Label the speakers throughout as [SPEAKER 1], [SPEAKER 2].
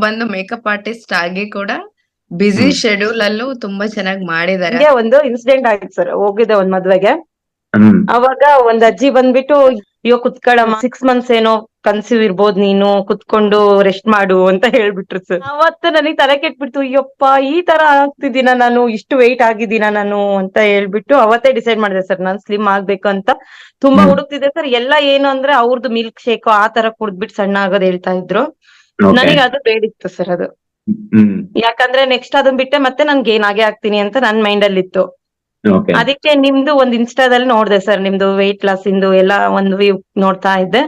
[SPEAKER 1] ಬಂದು makeup artist ಆಗಿ ಕೂಡ ಬಿಸಿ
[SPEAKER 2] ಹ್ಮ್
[SPEAKER 1] ಶೆಡ್ಯೂಲ್ ಅಲ್ಲೂ ತುಂಬಾ ಚೆನ್ನಾಗಿ ಮಾಡಿದಾರೆ.
[SPEAKER 3] ಹಿಂಗೆ ಒಂದು ಇನ್ಸಿಡೆಂಟ್ ಆಗಿತ್ತು ಸರ್, ಹೋಗಿದ್ದೆ ಒಂದ್ ಮದ್ವೆಗೆ.
[SPEAKER 2] ಹ್ಮ್
[SPEAKER 3] ಅವಾಗ ಒಂದ್ ಅಜ್ಜಿ ಬಂದ್ಬಿಟ್ಟು, ಅಯ್ಯೋ ಕುತ್ಕೊಳ್ಳಮ್ಮ, 6 months ಏನೋ ಕನ್ಸೀವ್ ಇರ್ಬೋದ್, ನೀನು ಕುತ್ಕೊಂಡು ರೆಸ್ಟ್ ಮಾಡು ಅಂತ ಹೇಳ್ಬಿಟ್ರು ಸರ್. ಅವತ್ತು ನನಗ್ ತಲೆ ಕೆಟ್ಬಿಡ್ತು, ಅಯ್ಯಪ್ಪ ಈ ತರ ಆಗ್ತಿದ್ದೀನ ನಾನು, ಇಷ್ಟು ವೆಯ್ಟ್ ಆಗಿದ್ದೀನ ನಾನು ಅಂತ ಹೇಳ್ಬಿಟ್ಟು ಅವತ್ತೇ ಡಿಸೈಡ್ ಮಾಡಿದೆ ಸರ್, ನಾನ್ ಸ್ಲಿಮ್ ಆಗ್ಬೇಕು ಅಂತ. ತುಂಬಾ
[SPEAKER 2] ಹ್ಮ್
[SPEAKER 3] ಹುಡುಕ್ತಿದ್ದೆ ಸರ್. ಎಲ್ಲ ಏನು ಅಂದ್ರೆ ಅವ್ರದ್ದು ಮಿಲ್ಕ್ ಶೇಕ್ ಆ ತರ ಕುಡ್ದ್ಬಿಟ್ಟು ಸಣ್ಣ ಆಗೋದ್ ಹೇಳ್ತಾ ಇದ್ರು.
[SPEAKER 2] ಓಕೆ.
[SPEAKER 3] ನನಗೆ ಅದು ಬೇಡಿತ್ತು ಸರ್ ಅದು.
[SPEAKER 2] ಹ್ಮ್
[SPEAKER 3] ಯಾಕಂದ್ರೆ ನೆಕ್ಸ್ಟ್ ಅದನ್ ಬಿಟ್ಟೆ ಮತ್ತೆ ನನ್ ಗೇನ್ ಆಗೇ ಆಗ್ತೀನಿ ಅಂತ ನನ್ ಮೈಂಡ್ ಅಲ್ಲಿ ಇತ್ತು.
[SPEAKER 2] ಓಕೆ.
[SPEAKER 3] ಅದಕ್ಕೆ ನಿಮ್ದು ಒಂದ್ ಇನ್ಸ್ಟಾದಲ್ಲಿ ನೋಡ್ದೆ ಸರ್, ನಿಮ್ದು ವೆಯ್ಟ್ ಲಾಸ್ ಇಂದು ಎಲ್ಲ ಒಂದ್ ವ್ಯೂ ನೋಡ್ತಾ ಇದ್ದೆ.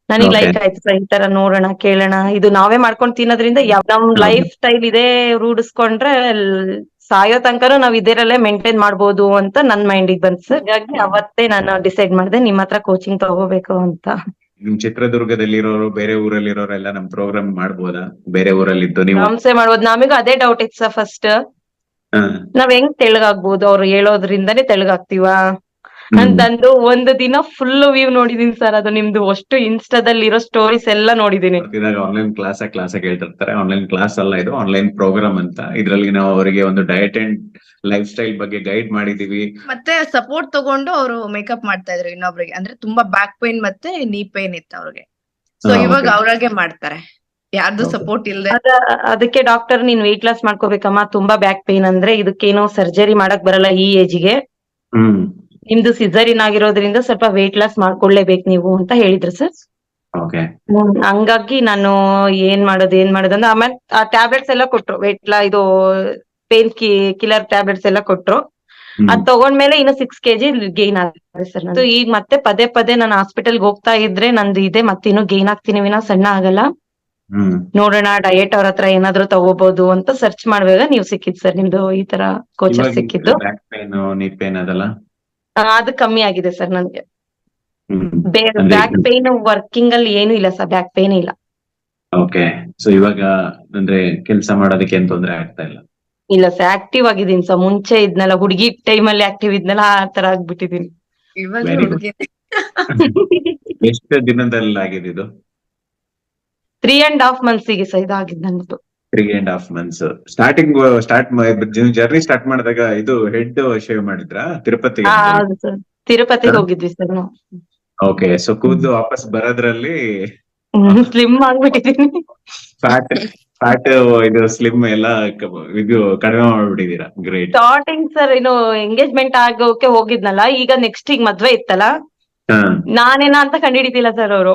[SPEAKER 3] ನನಗ್
[SPEAKER 2] ಓಕೆ.
[SPEAKER 3] ಲೈಕ್ ಆಯ್ತು ಸರ್, ಈ ತರ ನೋಡೋಣ ಕೇಳೋಣ, ಇದು ನಾವೇ ಮಾಡ್ಕೊಂಡ್ ತಿನ್ನೋದ್ರಿಂದ ನಮ್
[SPEAKER 2] ಹೌದು.
[SPEAKER 3] ಲೈಫ್ ಸ್ಟೈಲ್ ಇದೇ ರೂಢಿಸ್ಕೊಂಡ್ರೆ ಸಾಯೋ ತನಕನೂ ನಾವ್ ಇದರಲ್ಲೇ ಮೇಂಟೈನ್ ಮಾಡ್ಬೋದು ಅಂತ ನನ್ ಮೈಂಡಿಗೆ ಬಂತು ಸರ್. ಹಾಗಾಗಿ ಅವತ್ತೇ ನಾನು ಡಿಸೈಡ್ ಮಾಡ್ದೆ ನಿಮ್ ಹತ್ರ ಕೋಚಿಂಗ್ ತಗೋಬೇಕು ಅಂತ.
[SPEAKER 2] ನಿಮ್ ಚಿತ್ರದುರ್ಗದಲ್ಲಿ ಇರೋರು, ಬೇರೆ ಊರಲ್ಲಿ ಇರೋರೆಲ್ಲ ನಮ್ ಪ್ರೋಗ್ರಾಮ್ ಮಾಡ್ಬೋದಾ? ಬೇರೆ ಊರಲ್ಲಿ ಇದ್ದು ನೀವು?
[SPEAKER 3] ಆರಾಮ್ಸೆ ಮಾಡ್ಬೋದು. ನಮಗೂ ಅದೇ ಡೌಟ್ ಇತ್ತು ಸರ್ ಫಸ್ಟ್,
[SPEAKER 2] ಹ,
[SPEAKER 3] ನಾವ್ ಹೆಂಗ್ ತೆಳ್ಳಗಾಗ್ಬೋದು, ಅವ್ರು ಹೇಳೋದ್ರಿಂದಾನೇ ತೆಳ್ಳಗಾಗ್ತೀವ
[SPEAKER 2] ಹ್ಮ್
[SPEAKER 3] ಅಂತಂದು ಒಂದು ದಿನ ಫುಲ್ ವ್ಯೂ ನೋಡಿದೀನಿ ಸರ್. ಅದು ನಿಮ್ದು ಅಷ್ಟು ಇನ್ಸ್ಟಾದಲ್ಲಿ ಇರೋ ಸ್ಟೋರೀಸ್ ಎಲ್ಲ ನೋಡಿದೀನಿ.
[SPEAKER 2] ಬರ್ತಿದಾಗ ಆನ್ಲೈನ್ ಕ್ಲಾಸ್ ಹೇಳ್ತಿರ್ತಾರೆ. ಆನ್ಲೈನ್ ಕ್ಲಾಸ್ ಅಲ್ಲ, ಇದು ಆನ್ಲೈನ್ ಪ್ರೋಗ್ರಾಮ್ ಅಂತ. ಇದ್ರಲ್ಲಿ ನಾವು ಅವರಿಗೆ ಒಂದು ಡಯಟ್ ಅಂಡ್ ಲೈಫ್ ಸ್ಟೈಲ್ ಬಗ್ಗೆ ಗೈಡ್ ಮಾಡಿದೀವಿ.
[SPEAKER 1] ಮತ್ತೆ ಸಪೋರ್ಟ್ ತಗೊಂಡು ಅವರು ಮೇಕಪ್ ಮಾಡ್ತಾ ಇದ್ರು ಇನ್ನೊಬ್ರಿಗೆ. ಅಂದ್ರೆ ತುಂಬಾ ಬ್ಯಾಕ್ ಪೇನ್ ಮತ್ತೆ ನೀ ಪೇನ್ ಇತ್ತು ಅವ್ರಿಗೆ. ಸೊ
[SPEAKER 2] ಹಾ,
[SPEAKER 1] ಇವಾಗ
[SPEAKER 2] okay.
[SPEAKER 1] ಅವ್ರಾಗೆ ಮಾಡ್ತಾರೆ, ಯಾರ್ದು
[SPEAKER 2] Okay.
[SPEAKER 1] ಸಪೋರ್ಟ್ ಇಲ್ದೆ.
[SPEAKER 3] ಅದಕ್ಕೆ ಡಾಕ್ಟರ್, ನೀನ್ ವೆಯ್ಟ್ ಲಾಸ್ ಮಾಡ್ಕೋಬೇಕಮ್ಮ, ತುಂಬಾ ಬ್ಯಾಕ್ ಪೇನ್ ಅಂದ್ರೆ ಇದಕ್ಕೇನೋ ಸರ್ಜರಿ ಮಾಡಕ್ ಬರಲ್ಲ ಈ ಏಜ್ಗೆ,
[SPEAKER 2] ಹ್ಮ್
[SPEAKER 3] ನಿಮ್ದು ಸಿಸರಿನ್ ಆಗಿರೋದ್ರಿಂದ ಸ್ವಲ್ಪ ವೆಯ್ಟ್ ಲಾಸ್ ಮಾಡ್ಕೊಳ್ಳೇಬೇಕು ನೀವು ಅಂತ ಹೇಳಿದ್ರು ಸರ್.
[SPEAKER 2] ಓಕೆ.
[SPEAKER 3] ಹಂಗಾಗಿ ನಾನು ಏನ್ ಮಾಡೋದು ಅಂದ್ರೆ ಆಮೇಲೆ ಆ ಟ್ಯಾಬ್ಲೆಟ್ಸ್ ಎಲ್ಲ ಕೊಟ್ರು, ಇದು ಪೇನ್ ಕಿಲ್ಲರ್ ಟ್ಯಾಬ್ಲೆಟ್ಸ್ ಎಲ್ಲ ಕೊಟ್ರು. ಅದ್ ತಗೊಂಡ್ಮೇಲೆ ಇನ್ನು 6 kg ಗೇನ್ ಆಗಿದೆ ಸರ್. ಈಗ ಮತ್ತೆ ಪದೇ ಪದೇ ನಾನು ಹಾಸ್ಪಿಟಲ್ಗೆ ಹೋಗ್ತಾ ಇದ್ರೆ ನಂದು ಇದೆ, ಮತ್ತೆ ಇನ್ನು ಗೇನ್ ಆಗ್ತೀನಿ ವಿನ ಸಣ್ಣ ಆಗಲ್ಲ.
[SPEAKER 2] ಹ್ಮ್
[SPEAKER 3] ನೋಡೋಣ ಡಯಟ್ ಅವ್ರ ಹತ್ರ ಏನಾದ್ರು ತಗೋಬಹುದು ಅಂತ ಸರ್ಚ್ ಮಾಡುವಾಗ ನೀವು ಸಿಕ್ಕಿದ್ ಸರ್, ನಿಮ್ದು ಈ ತರ ಕೋಚರ್ ಸಿಕ್ಕಿದ್ದು.
[SPEAKER 2] ಬ್ಯಾಕ್ ಪೇನ್, ನೀ ಪೇನ್ ಅದೆಲ್ಲ
[SPEAKER 3] ಅದು ಕಮ್ಮಿ ಆಗಿದೆ ಸರ್ ನನ್ಗೆ.
[SPEAKER 2] ಹ್ಮ್ ಅಂದ್ರೆ
[SPEAKER 3] ಬ್ಯಾಕ್ ಪೇನ್ ವರ್ಕಿಂಗ್ ಅಲ್ಲಿ ಏನು ಇಲ್ಲ ಸರ್, ಬ್ಯಾಕ್ ಪೇನ್ ಇಲ್ಲ.
[SPEAKER 2] ಓಕೆ. ಸೊ ಇವಾಗ ಅಂದ್ರೆ ಕೆಲಸ ಮಾಡೋದಕ್ಕೆ ಏನ್ ತೊಂದ್ರೆ ಆಗ್ತಾ ಇಲ್ಲ?
[SPEAKER 3] ಇಲ್ಲ ಸರ್, ಆಕ್ಟಿವ್ ಆಗಿದ್ದೀನಿ ಸರ್. ಮುಂಚೆ ಇದ್ನಲ್ಲ ಹುಡುಗಿ ಟೈಮ್ ಅಲ್ಲಿ ಆಕ್ಟಿವ್ ಇದ್ನಲ್ಲ, ಆ ತರ ಆಗ್ಬಿಟ್ಟಿದೀನಿ.
[SPEAKER 1] ಇವಾಗ್ಲೂ
[SPEAKER 2] ವೆರಿ ಗುಡ್.
[SPEAKER 1] ಹುಡುಗಿ
[SPEAKER 2] ಎಷ್ಟು ದಿನದಲ್ಲಿ ಆಗಿದೆ ಇದು?
[SPEAKER 3] 3.5 months ಸರ್ ಇದಾಗಿದ್ದು ನನ್ನದು.
[SPEAKER 2] 3.5 months. ಜರ್ನಿ ಸ್ಟಾರ್ಟ್ ಮಾಡಿದಾಗ ಇದು ಹೆಡ್ ಶೇವ್ ಮಾಡಿದ್ರಾ ತಿರುಪತಿಗೆ?
[SPEAKER 3] ಹೌದು ಸರ್, ತಿರುಪತಿಗೆ ಹೋಗಿದ್ವಿ ಸರ್ ನಾವು.
[SPEAKER 2] ಓಕೆ. ಸೊ ಕೂದಲು ವಾಪಸ್ ಬರೋದ್ರಲ್ಲಿ
[SPEAKER 3] ಸ್ಲಿಮ್ ಆಗ್ಬಿಟ್ಟಿದೀನಿ.
[SPEAKER 2] ಫ್ಯಾಟ್ ಇದು ಸ್ಲಿಮ್ ಎಲ್ಲ ಇದು ಕಡಿಮೆ ಮಾಡ್ಬಿಟ್ಟಿದೀರಾ. ಗ್ರೇಟ್.
[SPEAKER 3] ಸ್ಟಾರ್ಟಿಂಗ್ ಸರ್ ಏನು ಎಂಗೇಜ್ಮೆಂಟ್ ಆಗೋಕೆ ಹೋಗಿದ್ನಲ್ಲ, ಈಗ ನೆಕ್ಸ್ಟ್ ಈಗ ಮದ್ವೆ ಇತ್ತಲ್ಲ,
[SPEAKER 2] ಹಾ
[SPEAKER 3] ನಾನೇನಾ ಅಂತ ಕಂಡಿಡಿತಿಲ್ಲ ಸರ್ ಅವರು.